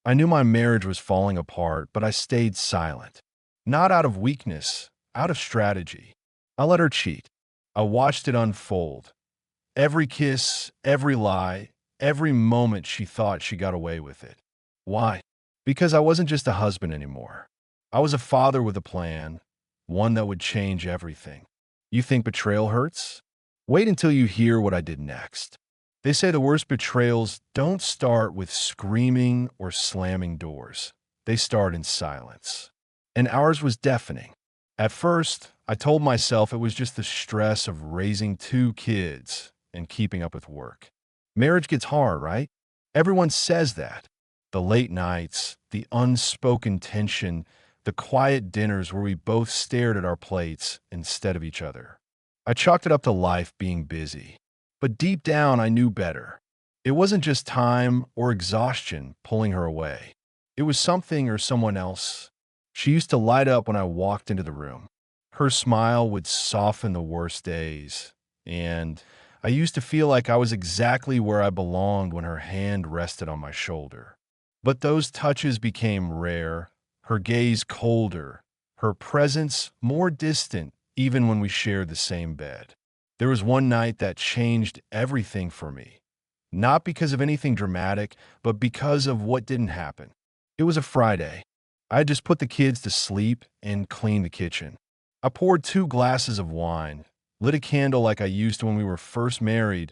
I knew my marriage was falling apart, but I stayed silent. Not out of weakness, out of strategy. I let her cheat. I watched it unfold. Every kiss, every lie, every moment she thought she got away with it. Why? Because I wasn't just a husband anymore. I was a father with a plan, one that would change everything. You think betrayal hurts? Wait until you hear what I did next. They say the worst betrayals don't start with screaming or slamming doors. They start in silence. And ours was deafening. At first, I told myself it was just the stress of raising two kids and keeping up with work. Marriage gets hard, right? Everyone says that. The late nights, the unspoken tension, the quiet dinners where we both stared at our plates instead of each other. I chalked it up to life being busy. But deep down, I knew better. It wasn't just time or exhaustion pulling her away. It was something or someone else. She used to light up when I walked into the room. Her smile would soften the worst days, and I used to feel like I was exactly where I belonged when her hand rested on my shoulder. But those touches became rare, her gaze colder, her presence more distant even when we shared the same bed. There was one night that changed everything for me. Not because of anything dramatic, but because of what didn't happen. It was a Friday. I had just put the kids to sleep and cleaned the kitchen. I poured 2 glasses of wine, lit a candle like I used to when we were first married,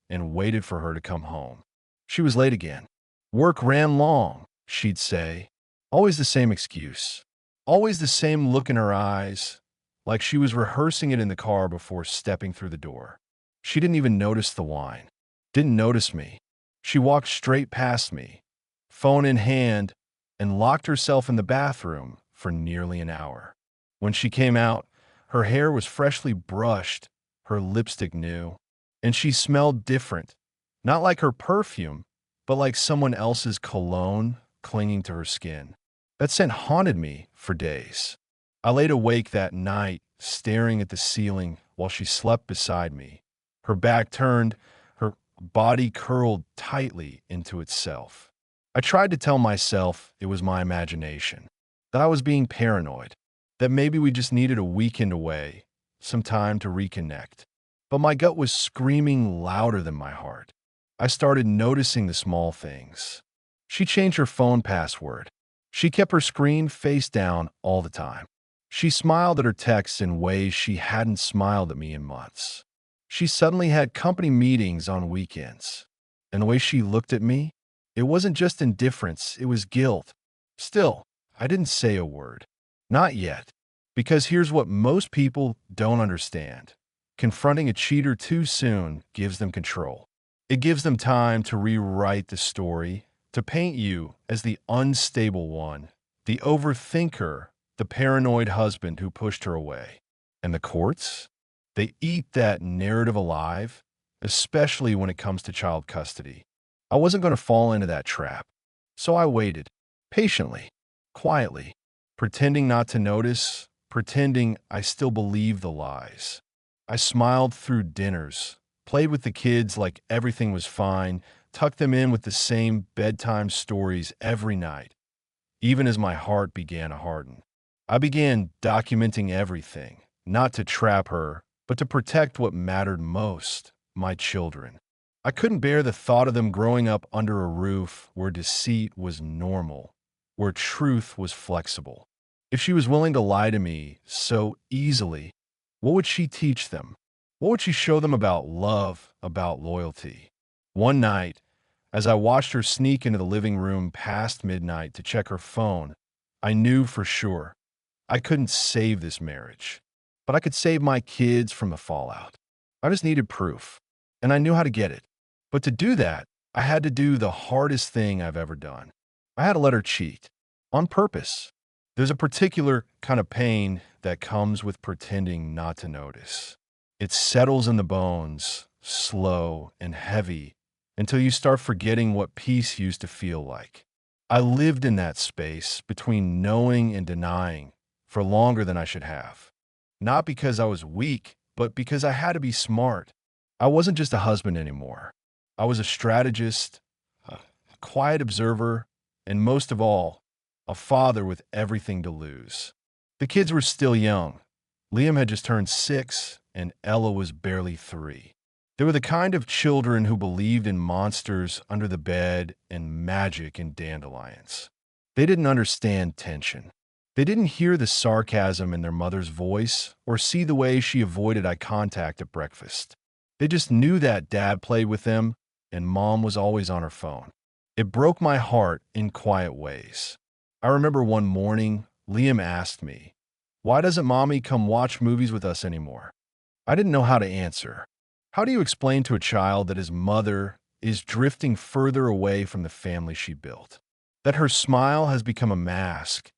and waited for her to come home. She was late again. Work ran long, she'd say. Always the same excuse. Always the same look in her eyes, like she was rehearsing it in the car before stepping through the door. She didn't even notice the wine. Didn't notice me. She walked straight past me, phone in hand, and locked herself in the bathroom for nearly an hour. When she came out, her hair was freshly brushed, her lipstick new, and she smelled different. Not like her perfume, but like someone else's cologne clinging to her skin. That scent haunted me for days. I laid awake that night, staring at the ceiling while she slept beside me. Her back turned, her body curled tightly into itself. I tried to tell myself it was my imagination, that I was being paranoid, that maybe we just needed a weekend away, some time to reconnect. But my gut was screaming louder than my heart. I started noticing the small things. She changed her phone password. She kept her screen face down all the time. She smiled at her texts in ways she hadn't smiled at me in months. She suddenly had company meetings on weekends. And the way she looked at me, it wasn't just indifference, it was guilt. Still, I didn't say a word. Not yet. Because here's what most people don't understand. Confronting a cheater too soon gives them control. It gives them time to rewrite the story, to paint you as the unstable one, the overthinker, the paranoid husband who pushed her away. And the courts? They eat that narrative alive, especially when it comes to child custody. I wasn't going to fall into that trap. So I waited, patiently, quietly, pretending not to notice, pretending I still believed the lies. I smiled through dinners, played with the kids like everything was fine, tucked them in with the same bedtime stories every night, even as my heart began to harden. I began documenting everything, not to trap her, but to protect what mattered most, my children. I couldn't bear the thought of them growing up under a roof where deceit was normal, where truth was flexible. If she was willing to lie to me so easily, what would she teach them? What would she show them about love, about loyalty? One night, as I watched her sneak into the living room past midnight to check her phone, I knew for sure I couldn't save this marriage, but I could save my kids from the fallout. I just needed proof, and I knew how to get it. But to do that, I had to do the hardest thing I've ever done. I had to let her cheat, on purpose. There's a particular kind of pain that comes with pretending not to notice. It settles in the bones, slow and heavy, until you start forgetting what peace used to feel like. I lived in that space between knowing and denying for longer than I should have. Not because I was weak, but because I had to be smart. I wasn't just a husband anymore. I was a strategist, a quiet observer, and most of all, a father with everything to lose. The kids were still young. Liam had just turned 6, and Ella was barely 3. They were the kind of children who believed in monsters under the bed and magic and dandelions. They didn't understand tension. They didn't hear the sarcasm in their mother's voice or see the way she avoided eye contact at breakfast. They just knew that dad played with them and mom was always on her phone. It broke my heart in quiet ways. I remember one morning, Liam asked me, "Why doesn't mommy come watch movies with us anymore?" I didn't know how to answer. How do you explain to a child that his mother is drifting further away from the family she built? That her smile has become a mask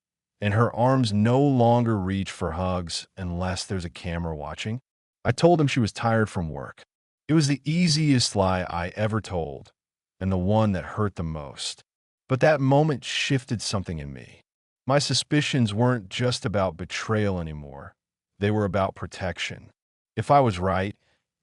and her arms no longer reach for hugs unless there's a camera watching? I told him she was tired from work. It was the easiest lie I ever told and the one that hurt the most. But that moment shifted something in me. My suspicions weren't just about betrayal anymore. They were about protection. If I was right,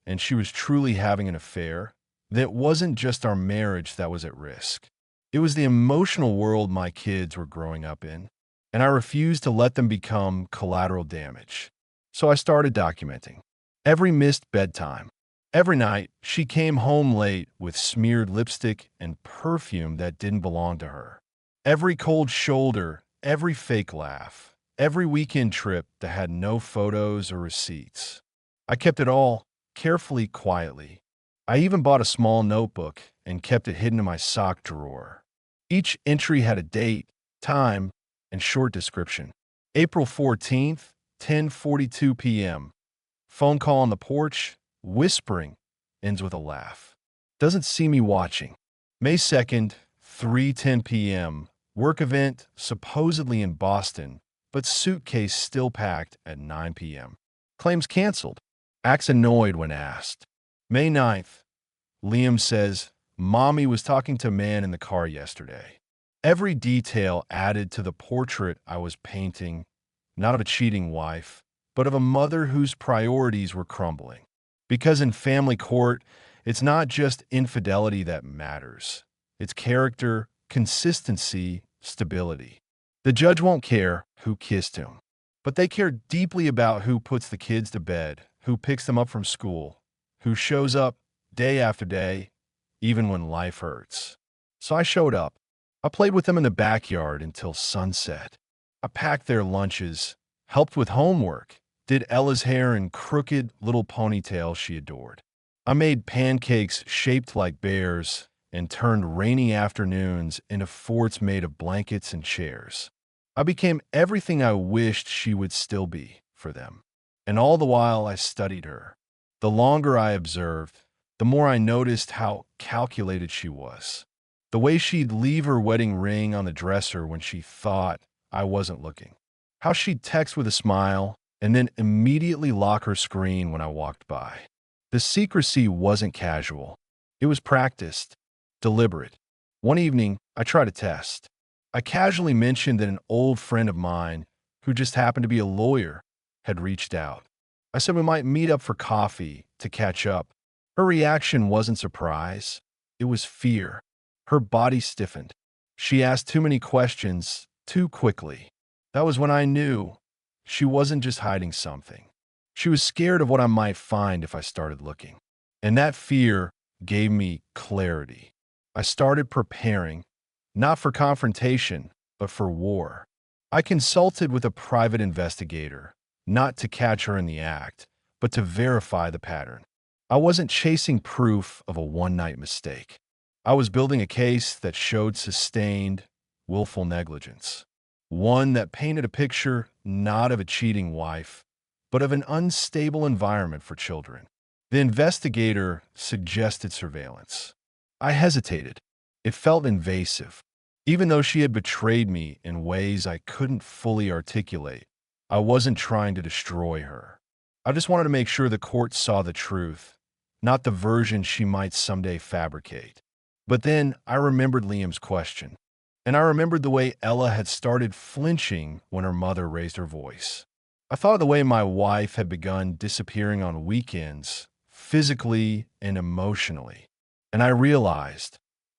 and she was truly having an affair, then it wasn't just our marriage that was at risk. It was the emotional world my kids were growing up in, and I refused to let them become collateral damage. So I started documenting. Every missed bedtime. Every night, she came home late with smeared lipstick and perfume that didn't belong to her. Every cold shoulder, every fake laugh, every weekend trip that had no photos or receipts. I kept it all carefully, quietly. I even bought a small notebook and kept it hidden in my sock drawer. Each entry had a date, time, and short description. April 14th, 10:42 p.m. Phone call on the porch, whispering, ends with a laugh. Doesn't see me watching. May 2nd, 3:10 p.m. Work event, supposedly in Boston, but suitcase still packed at 9 p.m. Claims canceled. Acts annoyed when asked. May 9th, Liam says, "Mommy was talking to a man in the car yesterday." Every detail added to the portrait I was painting, not of a cheating wife, but of a mother whose priorities were crumbling. Because in family court, it's not just infidelity that matters. It's character, consistency, stability. The judge won't care who kissed him, but they care deeply about who puts the kids to bed, who picks them up from school, who shows up day after day, even when life hurts. So I showed up. I played with them in the backyard until sunset. I packed their lunches, helped with homework, did Ella's hair in crooked little ponytail she adored. I made pancakes shaped like bears and turned rainy afternoons into forts made of blankets and chairs. I became everything I wished she would still be for them. And all the while I studied her. The longer I observed, the more I noticed how calculated she was. The way she'd leave her wedding ring on the dresser when she thought I wasn't looking. How she'd text with a smile and then immediately lock her screen when I walked by. The secrecy wasn't casual. It was practiced, deliberate. One evening, I tried a test. I casually mentioned that an old friend of mine, who just happened to be a lawyer, had reached out. I said we might meet up for coffee to catch up. Her reaction wasn't surprise. It was fear. Her body stiffened. She asked too many questions too quickly. That was when I knew she wasn't just hiding something. She was scared of what I might find if I started looking. And that fear gave me clarity. I started preparing, not for confrontation, but for war. I consulted with a private investigator, not to catch her in the act, but to verify the pattern. I wasn't chasing proof of a one-night mistake. I was building a case that showed sustained, willful negligence. One that painted a picture not of a cheating wife, but of an unstable environment for children. The investigator suggested surveillance. I hesitated. It felt invasive. Even though she had betrayed me in ways I couldn't fully articulate, I wasn't trying to destroy her. I just wanted to make sure the court saw the truth, not the version she might someday fabricate. But then I remembered Liam's question, and I remembered the way Ella had started flinching when her mother raised her voice. I thought of the way my wife had begun disappearing on weekends, physically and emotionally, and I realized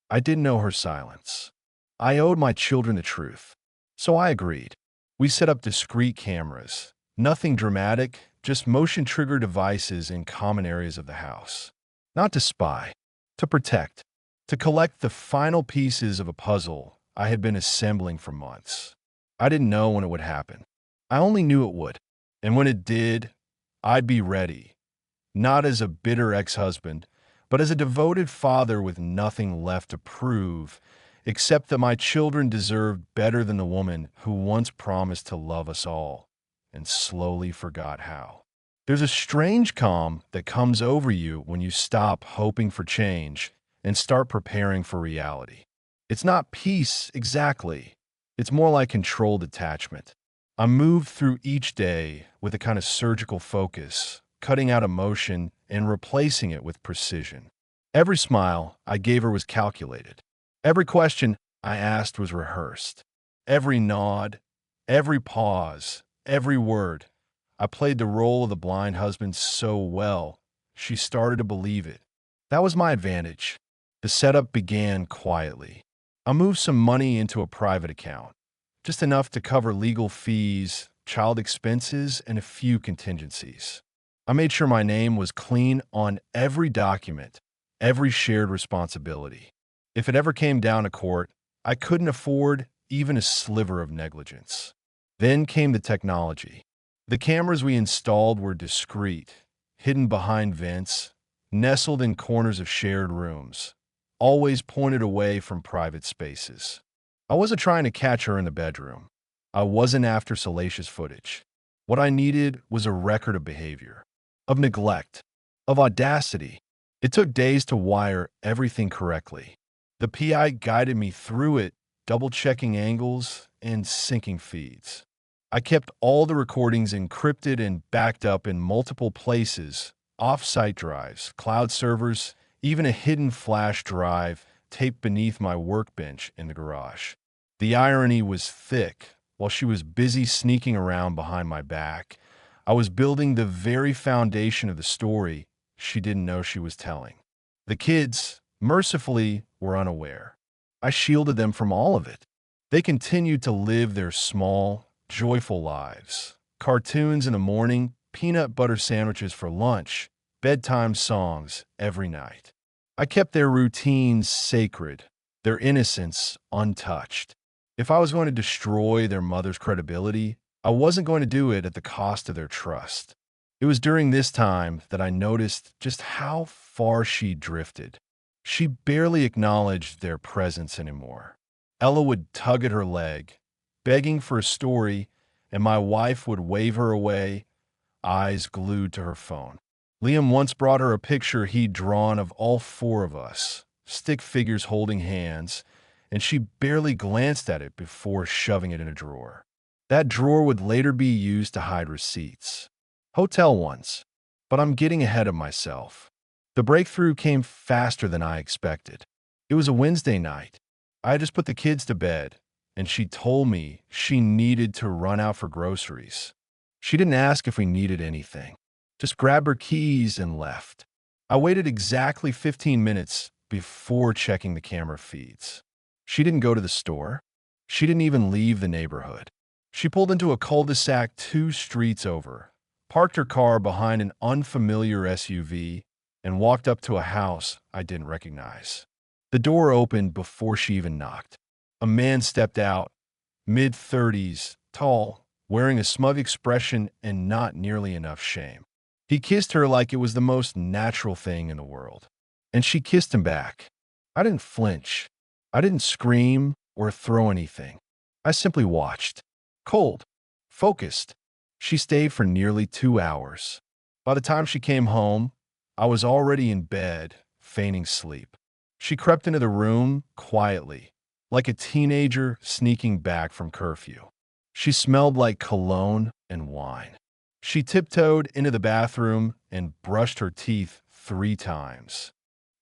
I didn't know her silence. I owed my children the truth. So I agreed. We set up discrete cameras. Nothing dramatic, just motion trigger devices in common areas of the house. Not to spy, to protect, to collect the final pieces of a puzzle I had been assembling for months. I didn't know when it would happen. I only knew it would. And when it did, I'd be ready. Not as a bitter ex-husband, but as a devoted father with nothing left to prove, except that my children deserved better than the woman who once promised to love us all and slowly forgot how. There's a strange calm that comes over you when you stop hoping for change and start preparing for reality. It's not peace exactly. It's more like controlled attachment. I moved through each day with a kind of surgical focus, cutting out emotion and replacing it with precision. Every smile I gave her was calculated. Every question I asked was rehearsed. Every nod, every pause, every word. I played the role of the blind husband so well, she started to believe it. That was my advantage. The setup began quietly. I moved some money into a private account, just enough to cover legal fees, child expenses, and a few contingencies. I made sure my name was clean on every document, every shared responsibility. If it ever came down to court, I couldn't afford even a sliver of negligence. Then came the technology. The cameras we installed were discreet, hidden behind vents, nestled in corners of shared rooms, always pointed away from private spaces. I wasn't trying to catch her in the bedroom. I wasn't after salacious footage. What I needed was a record of behavior, of neglect, of audacity. It took days to wire everything correctly. The PI guided me through it, double-checking angles and syncing feeds. I kept all the recordings encrypted and backed up in multiple places, off-site drives, cloud servers, even a hidden flash drive taped beneath my workbench in the garage. The irony was thick. While she was busy sneaking around behind my back, I was building the very foundation of the story she didn't know she was telling. The kids, mercifully, were unaware. I shielded them from all of it. They continued to live their small, joyful lives. Cartoons in the morning, peanut butter sandwiches for lunch, bedtime songs every night. I kept their routines sacred, their innocence untouched. If I was going to destroy their mother's credibility, I wasn't going to do it at the cost of their trust. It was during this time that I noticed just how far she drifted. She barely acknowledged their presence anymore. Ella would tug at her leg, begging for a story, and my wife would wave her away, eyes glued to her phone. Liam once brought her a picture he'd drawn of all four of us, stick figures holding hands, and she barely glanced at it before shoving it in a drawer. That drawer would later be used to hide receipts. Hotel ones. But I'm getting ahead of myself. The breakthrough came faster than I expected. It was a Wednesday night. I had just put the kids to bed, and she told me she needed to run out for groceries. She didn't ask if we needed anything. Just grabbed her keys and left. I waited exactly 15 minutes before checking the camera feeds. She didn't go to the store. She didn't even leave the neighborhood. She pulled into a cul-de-sac 2 streets over, parked her car behind an unfamiliar SUV, and walked up to a house I didn't recognize. The door opened before she even knocked. A man stepped out, mid-30s, tall, wearing a smug expression and not nearly enough shame. He kissed her like it was the most natural thing in the world. And she kissed him back. I didn't flinch. I didn't scream or throw anything. I simply watched. Cold. Focused. She stayed for nearly 2 hours. By the time she came home, I was already in bed, feigning sleep. She crept into the room quietly, like a teenager sneaking back from curfew. She smelled like cologne and wine. She tiptoed into the bathroom and brushed her teeth 3 times,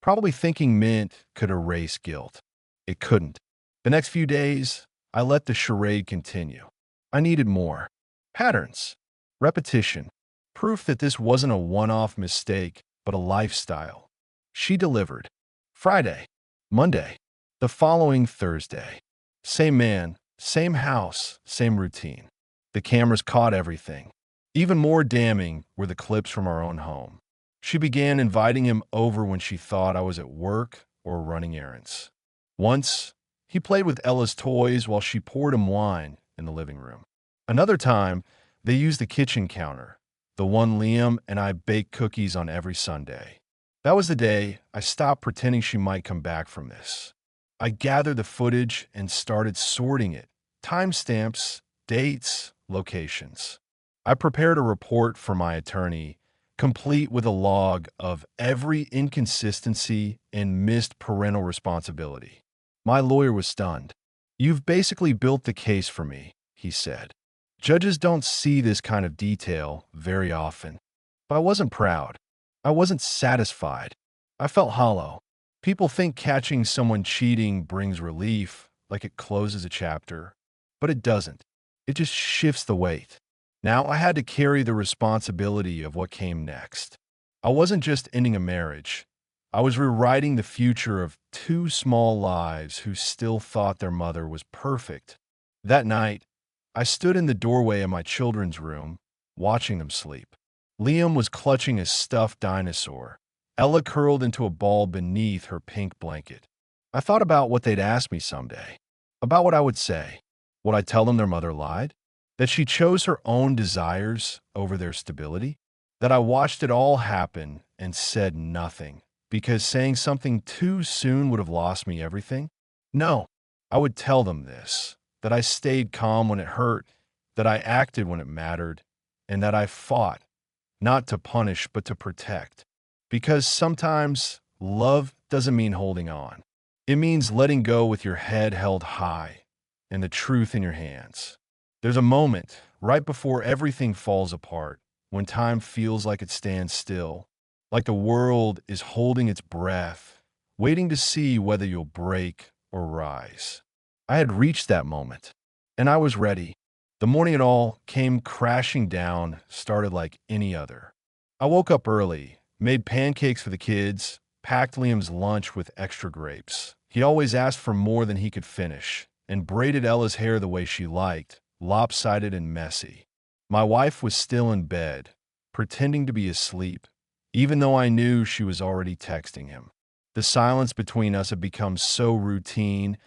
probably thinking mint could erase guilt. It couldn't. The next few days, I let the charade continue. I needed more. Patterns. Repetition. Proof that this wasn't a one-off mistake, but a lifestyle. She delivered. Friday. Monday. The following Thursday. Same man, same house, same routine. The cameras caught everything. Even more damning were the clips from our own home. She began inviting him over when she thought I was at work or running errands. Once, he played with Ella's toys while she poured him wine in the living room. Another time, they used the kitchen counter, the one Liam and I baked cookies on every Sunday. That was the day I stopped pretending she might come back from this. I gathered the footage and started sorting it. Timestamps, dates, locations. I prepared a report for my attorney, complete with a log of every inconsistency and missed parental responsibility. My lawyer was stunned. "You've basically built the case for me," he said. "Judges don't see this kind of detail very often." But I wasn't proud. I wasn't satisfied. I felt hollow. People think catching someone cheating brings relief, like it closes a chapter. But it doesn't. It just shifts the weight. Now I had to carry the responsibility of what came next. I wasn't just ending a marriage. I was rewriting the future of two small lives who still thought their mother was perfect. That night, I stood in the doorway of my children's room, watching them sleep. Liam was clutching a stuffed dinosaur. Ella curled into a ball beneath her pink blanket. I thought about what they'd ask me someday, about what I would say. Would I tell them their mother lied? That she chose her own desires over their stability? That I watched it all happen and said nothing, because saying something too soon would have lost me everything? No, I would tell them this, that I stayed calm when it hurt, that I acted when it mattered, and that I fought, not to punish but to protect. Because sometimes love doesn't mean holding on. It means letting go with your head held high and the truth in your hands. There's a moment right before everything falls apart, when time feels like it stands still, like the world is holding its breath, waiting to see whether you'll break or rise. I had reached that moment, and I was ready. The morning it all came crashing down started like any other. I woke up early, made pancakes for the kids, packed Liam's lunch with extra grapes. He always asked for more than he could finish, and braided Ella's hair the way she liked, lopsided and messy. My wife was still in bed, pretending to be asleep, even though I knew she was already texting him. The silence between us had become so routine,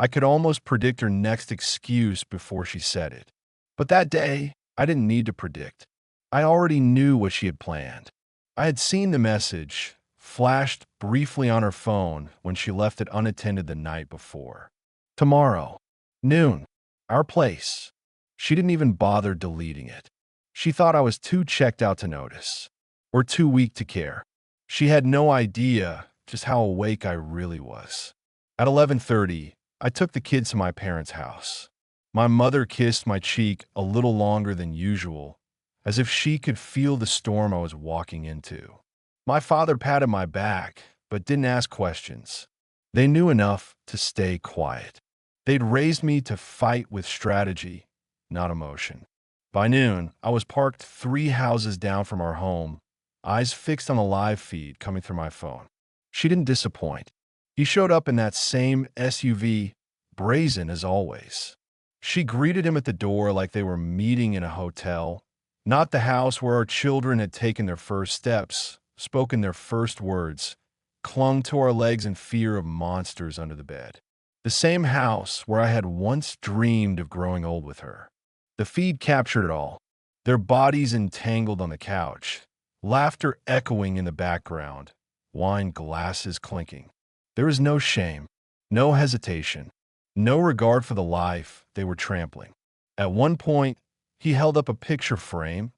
I could almost predict her next excuse before she said it. But that day, I didn't need to predict. I already knew what she had planned. I had seen the message, flashed briefly on her phone when she left it unattended the night before. Tomorrow, noon, our place. She didn't even bother deleting it. She thought I was too checked out to notice, or too weak to care. She had no idea just how awake I really was. At 11:30, I took the kids to my parents' house. My mother kissed my cheek a little longer than usual, as if she could feel the storm I was walking into. My father patted my back, but didn't ask questions. They knew enough to stay quiet. They'd raised me to fight with strategy, not emotion. By noon, I was parked 3 houses down from our home, eyes fixed on the live feed coming through my phone. She didn't disappoint. He showed up in that same SUV, brazen as always. She greeted him at the door like they were meeting in a hotel, not the house where our children had taken their first steps, spoken their first words, clung to our legs in fear of monsters under the bed. The same house where I had once dreamed of growing old with her. The feed captured it all, their bodies entangled on the couch, laughter echoing in the background, wine glasses clinking. There was no shame, no hesitation, no regard for the life they were trampling. At one point, he held up a picture frame,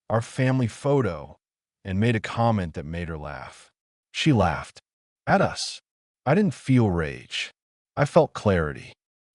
our family photo, and made a comment that made her laugh. She laughed. At us. I didn't feel rage. I felt clarity.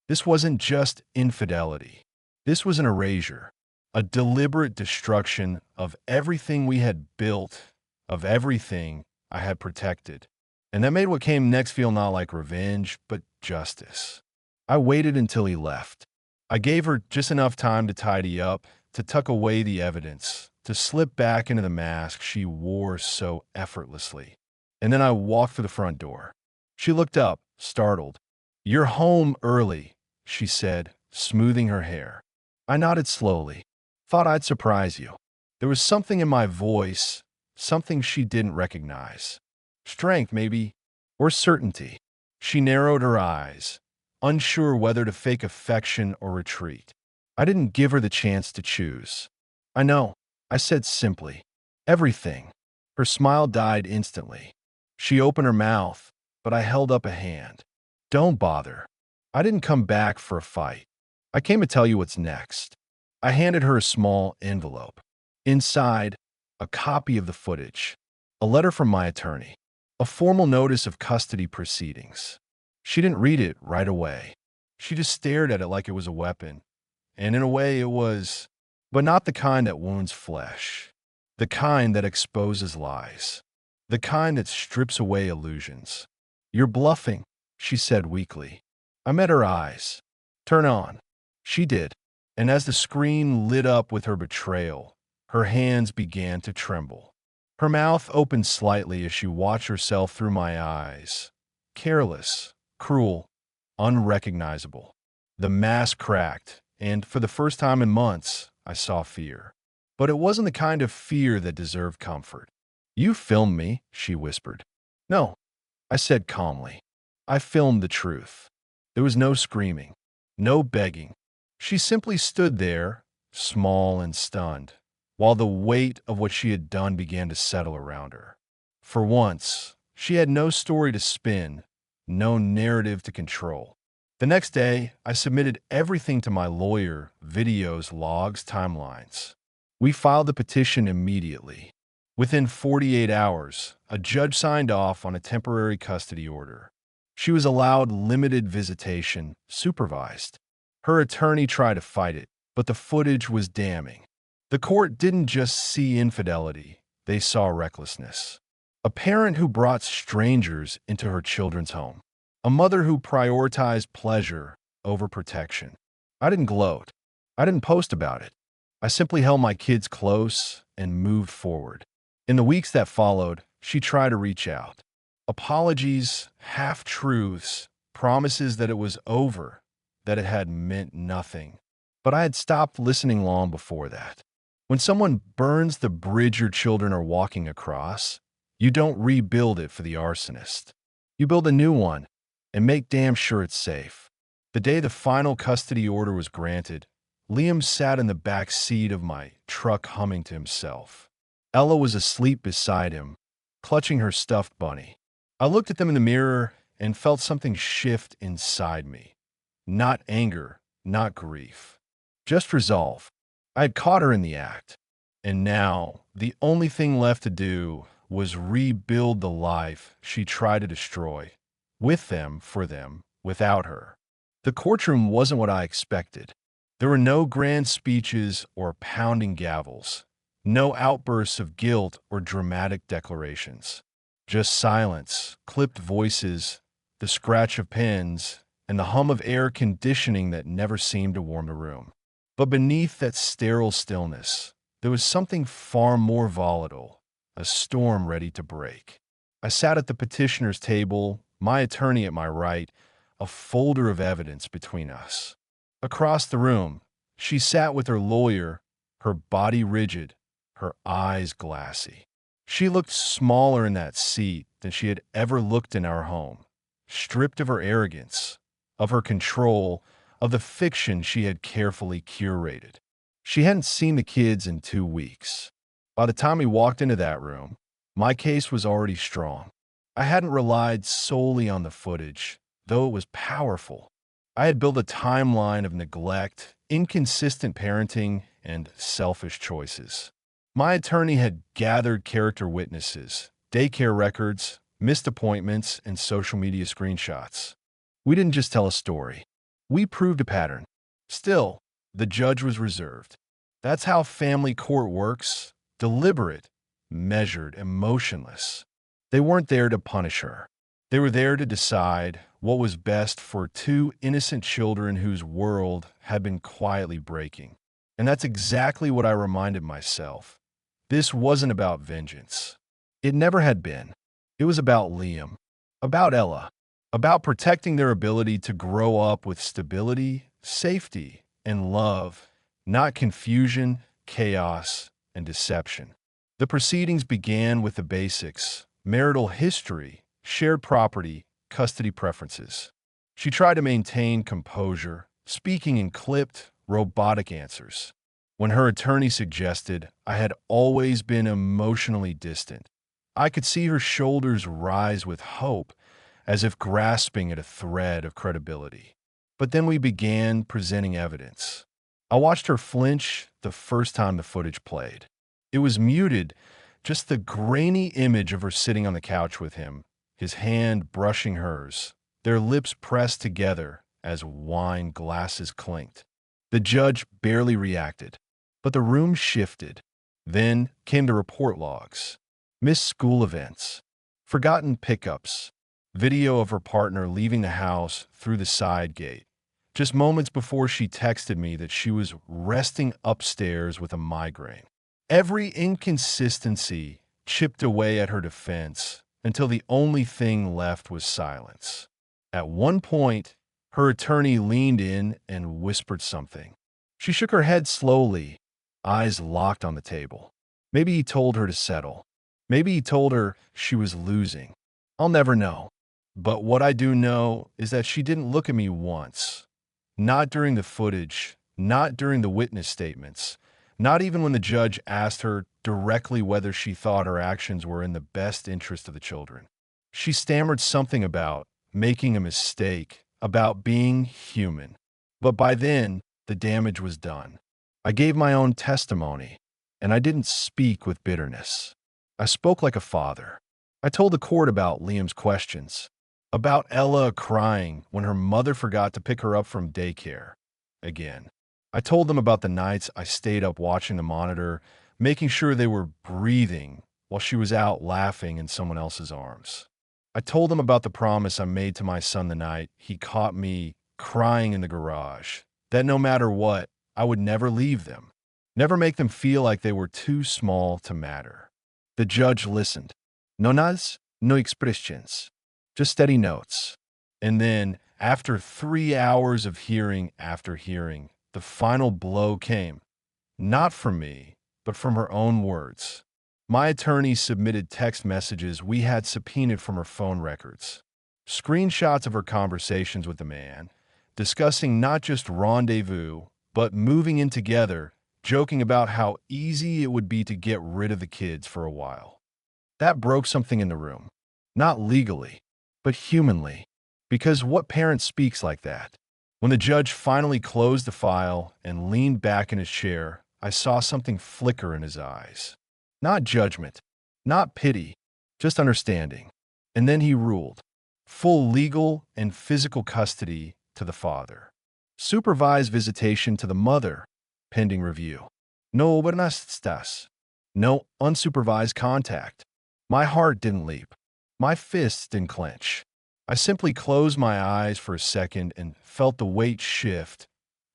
This wasn't just infidelity. This was an erasure, a deliberate destruction of everything we had built, of everything I had protected. And that made what came next feel not like revenge, but justice. I waited until he left. I gave her just enough time to tidy up, to tuck away the evidence, to slip back into the mask she wore so effortlessly. And then I walked through the front door. She looked up, startled. "You're home early," she said, smoothing her hair. I nodded slowly. Thought I'd surprise you. There was something in my voice, something she didn't recognize. Strength, maybe, or certainty. She narrowed her eyes, unsure whether to fake affection or retreat. I didn't give her the chance to choose. I know, I said simply. Everything. Her smile died instantly. She opened her mouth, but I held up a hand. Don't bother. I didn't come back for a fight. I came to tell you what's next. I handed her a small envelope. Inside, a copy of the footage, a letter from my attorney, a formal notice of custody proceedings. She didn't read it right away. She just stared at it like it was a weapon. And in a way it was, but not the kind that wounds flesh. The kind that exposes lies. The kind that strips away illusions. You're bluffing, she said weakly. I met her eyes. Turn on. She did. And as the screen lit up with her betrayal, her hands began to tremble. Her mouth opened slightly as she watched herself through my eyes. Careless, cruel, unrecognizable. The mask cracked, and for the first time in months, I saw fear. But it wasn't the kind of fear that deserved comfort. You filmed me, she whispered. No, I said calmly. I filmed the truth. There was no screaming, no begging. She simply stood there, small and stunned, while the weight of what she had done began to settle around her. For once, she had no story to spin, no narrative to control. The next day, I submitted everything to my lawyer, videos, logs, timelines. We filed the petition immediately. Within 48 hours, a judge signed off on a temporary custody order. She was allowed limited visitation, supervised. Her attorney tried to fight it, but the footage was damning. The court didn't just see infidelity, they saw recklessness. A parent who brought strangers into her children's home. A mother who prioritized pleasure over protection. I didn't gloat. I didn't post about it. I simply held my kids close and moved forward. In the weeks that followed, she tried to reach out. Apologies, half-truths, promises that it was over, that it had meant nothing. But I had stopped listening long before that. When someone burns the bridge your children are walking across, you don't rebuild it for the arsonist. You build a new one and make damn sure it's safe. The day the final custody order was granted, Liam sat in the back seat of my truck humming to himself. Ella was asleep beside him, clutching her stuffed bunny. I looked at them in the mirror and felt something shift inside me. Not anger, not grief. Just resolve. I had caught her in the act. And now, the only thing left to do was rebuild the life she tried to destroy. With them, for them, without her. The courtroom wasn't what I expected. There were no grand speeches or pounding gavels. No outbursts of guilt or dramatic declarations. Just silence, clipped voices, the scratch of pens, and the hum of air conditioning that never seemed to warm the room. But beneath that sterile stillness, there was something far more volatile, a storm ready to break. I sat at the petitioner's table, my attorney at my right, a folder of evidence between us. Across the room, she sat with her lawyer, her body rigid, her eyes glassy. She looked smaller in that seat than she had ever looked in our home, stripped of her arrogance, of her control, of the fiction she had carefully curated. She hadn't seen the kids in 2 weeks. By the time we walked into that room, my case was already strong. I hadn't relied solely on the footage, though it was powerful. I had built a timeline of neglect, inconsistent parenting, and selfish choices. My attorney had gathered character witnesses, daycare records, missed appointments, and social media screenshots. We didn't just tell a story. We proved a pattern. Still, the judge was reserved. That's how family court works. Deliberate, measured, emotionless. They weren't there to punish her. They were there to decide what was best for 2 innocent children whose world had been quietly breaking. And that's exactly what I reminded myself. This wasn't about vengeance. It never had been. It was about Liam, about Ella, about protecting their ability to grow up with stability, safety, and love, not confusion, chaos, and deception. The proceedings began with the basics: marital history, shared property, custody preferences. She tried to maintain composure, speaking in clipped, robotic answers. When her attorney suggested I had always been emotionally distant, I could see her shoulders rise with hope, as if grasping at a thread of credibility. But then we began presenting evidence. I watched her flinch the first time the footage played. It was muted, just the grainy image of her sitting on the couch with him, his hand brushing hers, their lips pressed together as wine glasses clinked. The judge barely reacted, but the room shifted. Then came the report logs: missed school events, forgotten pickups, video of her partner leaving the house through the side gate, just moments before she texted me that she was resting upstairs with a migraine. Every inconsistency chipped away at her defense until the only thing left was silence. At one point, her attorney leaned in and whispered something. She shook her head slowly, eyes locked on the table. Maybe he told her to settle. Maybe he told her she was losing. I'll never know. But what I do know is that she didn't look at me once. Not during the footage, not during the witness statements, not even when the judge asked her directly whether she thought her actions were in the best interest of the children. She stammered something about making a mistake, about being human. But by then, the damage was done. I gave my own testimony, and I didn't speak with bitterness. I spoke like a father. I told the court about Liam's questions, about Ella crying when her mother forgot to pick her up from daycare again. I told them about the nights I stayed up watching the monitor, making sure they were breathing while she was out laughing in someone else's arms. I told them about the promise I made to my son the night he caught me crying in the garage, that no matter what, I would never leave them, never make them feel like they were too small to matter. The judge listened. No nas, no expressions, just steady notes. And then, after 3 hours of hearing after hearing, the final blow came. Not from me, but from her own words. My attorney submitted text messages we had subpoenaed from her phone records. Screenshots of her conversations with the man, discussing not just rendezvous, but moving in together, joking about how easy it would be to get rid of the kids for a while. That broke something in the room. Not legally, but humanly. Because what parent speaks like that? When the judge finally closed the file and leaned back in his chair, I saw something flicker in his eyes. Not judgment, not pity, just understanding. And then he ruled: full legal and physical custody to the father. Supervised visitation to the mother, pending review. No buenas estás. No unsupervised contact. My heart didn't leap. My fists didn't clench. I simply closed my eyes for a second and felt the weight shift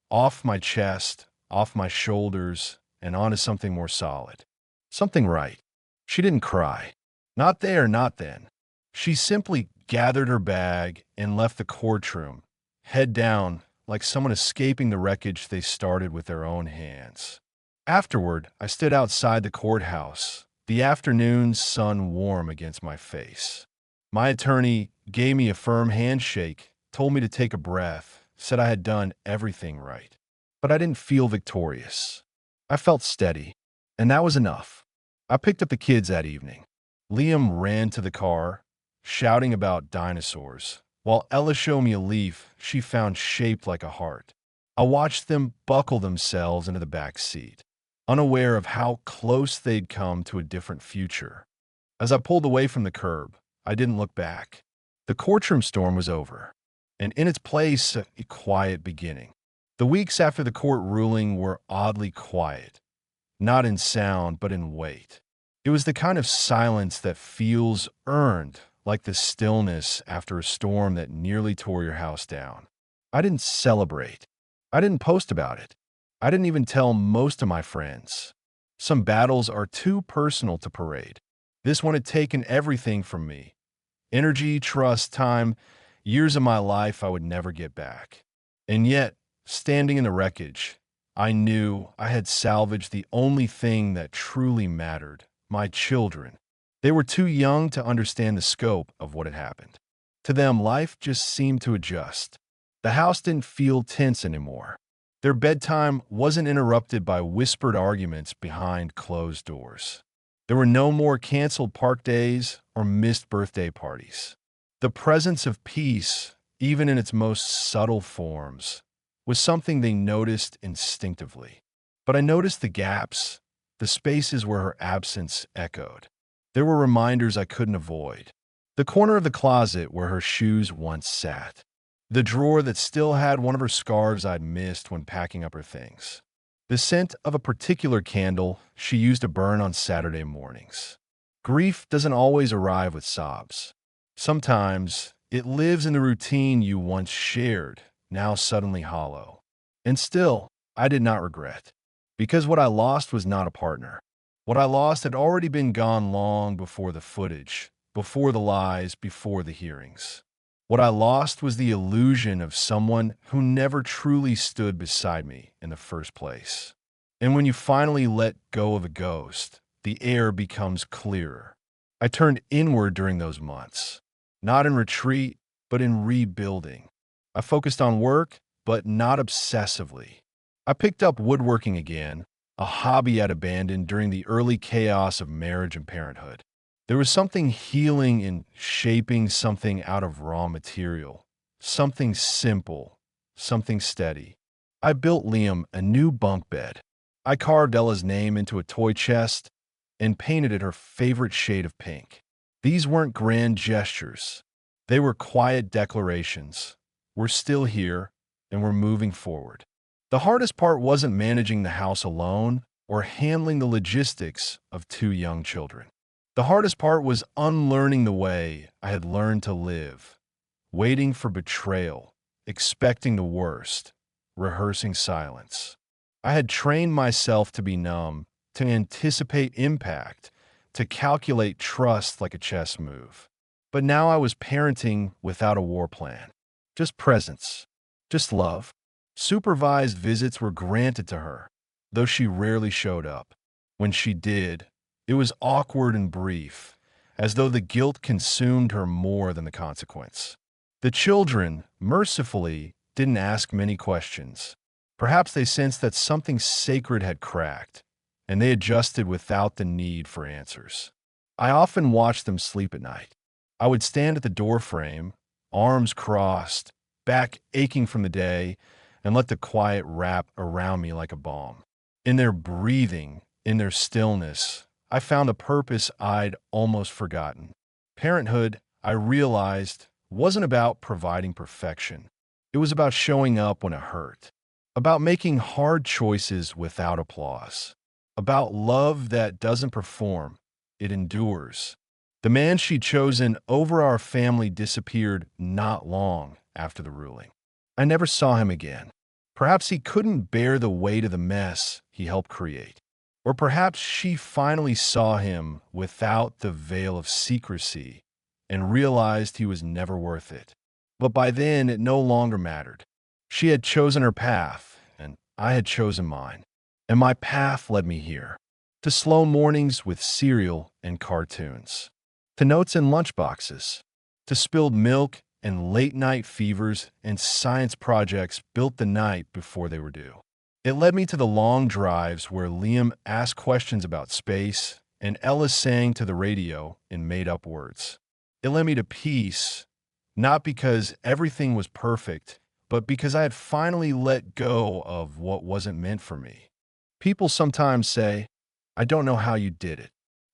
off my chest, off my shoulders, and onto something more solid. Something right. She didn't cry. Not there, not then. She simply gathered her bag and left the courtroom, head down, like someone escaping the wreckage they started with their own hands. Afterward, I stood outside the courthouse, the afternoon sun warm against my face. My attorney gave me a firm handshake, told me to take a breath, said I had done everything right. But I didn't feel victorious. I felt steady, and that was enough. I picked up the kids that evening. Liam ran to the car, shouting about dinosaurs, while Ella showed me a leaf she found shaped like a heart. I watched them buckle themselves into the back seat, unaware of how close they'd come to a different future. As I pulled away from the curb, I didn't look back. The courtroom storm was over, and in its place, a quiet beginning. The weeks after the court ruling were oddly quiet, not in sound, but in weight. It was the kind of silence that feels earned, like the stillness after a storm that nearly tore your house down. I didn't celebrate. I didn't post about it. I didn't even tell most of my friends. Some battles are too personal to parade. This one had taken everything from me: energy, trust, time, years of my life I would never get back. And yet, standing in the wreckage, I knew I had salvaged the only thing that truly mattered: my children. They were too young to understand the scope of what had happened. To them, life just seemed to adjust. The house didn't feel tense anymore. Their bedtime wasn't interrupted by whispered arguments behind closed doors. There were no more canceled park days or missed birthday parties. The presence of peace, even in its most subtle forms, was something they noticed instinctively. But I noticed the gaps, the spaces where her absence echoed. There were reminders I couldn't avoid. The corner of the closet where her shoes once sat. The drawer that still had one of her scarves I'd missed when packing up her things. The scent of a particular candle she used to burn on Saturday mornings. Grief doesn't always arrive with sobs. Sometimes it lives in the routine you once shared, now suddenly hollow. And still, I did not regret. Because what I lost was not a partner. What I lost had already been gone long before the footage, before the lies, before the hearings. What I lost was the illusion of someone who never truly stood beside me in the first place. And when you finally let go of a ghost, the air becomes clearer. I turned inward during those months, not in retreat, but in rebuilding. I focused on work, but not obsessively. I picked up woodworking again, a hobby I'd abandoned during the early chaos of marriage and parenthood. There was something healing in shaping something out of raw material, something simple, something steady. I built Liam a new bunk bed. I carved Ella's name into a toy chest and painted it her favorite shade of pink. These weren't grand gestures. They were quiet declarations. We're still here, and we're moving forward. The hardest part wasn't managing the house alone or handling the logistics of two young children. The hardest part was unlearning the way I had learned to live, waiting for betrayal, expecting the worst, rehearsing silence. I had trained myself to be numb, to anticipate impact, to calculate trust like a chess move. But now I was parenting without a war plan. Just presence, just love. Supervised visits were granted to her, though she rarely showed up. When she did, it was awkward and brief, as though the guilt consumed her more than the consequence. The children, mercifully, didn't ask many questions. Perhaps they sensed that something sacred had cracked, and they adjusted without the need for answers. I often watched them sleep at night. I would stand at the doorframe, arms crossed, back aching from the day, and let the quiet wrap around me like a balm. In their breathing, in their stillness, I found a purpose I'd almost forgotten. Parenthood, I realized, wasn't about providing perfection. It was about showing up when it hurt, about making hard choices without applause, about love that doesn't perform, it endures. The man she'd chosen over our family disappeared not long after the ruling. I never saw him again. Perhaps he couldn't bear the weight of the mess he helped create. Or perhaps she finally saw him without the veil of secrecy and realized he was never worth it. But by then, it no longer mattered. She had chosen her path, and I had chosen mine. And my path led me here, to slow mornings with cereal and cartoons, to notes in lunchboxes, to spilled milk and late-night fevers and science projects built the night before they were due. It led me to the long drives where Liam asked questions about space and Ella sang to the radio in made-up words. It led me to peace, not because everything was perfect, but because I had finally let go of what wasn't meant for me. People sometimes say, "I don't know how you did it."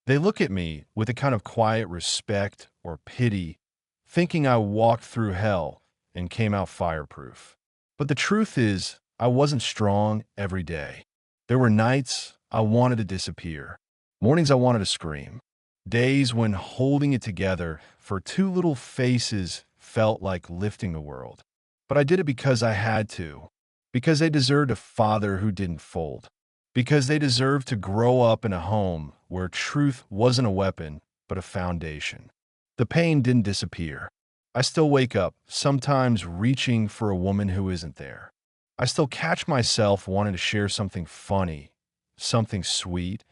They look at me with a kind of quiet respect or pity, thinking I walked through hell and came out fireproof. But the truth is, I wasn't strong every day. There were nights I wanted to disappear, mornings I wanted to scream, days when holding it together for two little faces felt like lifting the world. But I did it because I had to, because they deserved a father who didn't fold, because they deserved to grow up in a home where truth wasn't a weapon, but a foundation. The pain didn't disappear. I still wake up, sometimes reaching for a woman who isn't there. I still catch myself wanting to share something funny, something sweet,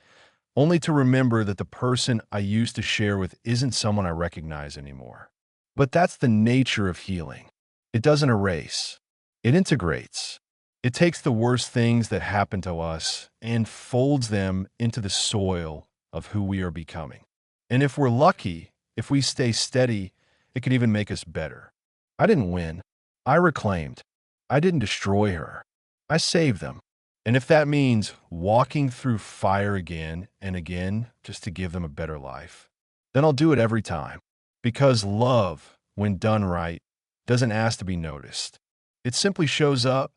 only to remember that the person I used to share with isn't someone I recognize anymore. But that's the nature of healing. It doesn't erase, it integrates. It takes the worst things that happen to us and folds them into the soil of who we are becoming. And if we're lucky, if we stay steady, it can even make us better. I didn't win. I reclaimed. I didn't destroy her. I saved them. And if that means walking through fire again and again just to give them a better life, then I'll do it every time. Because love, when done right, doesn't ask to be noticed. It simply shows up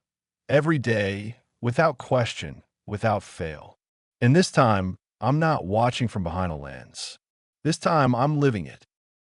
every day without question, without fail. And this time, I'm not watching from behind a lens. This time, I'm living it.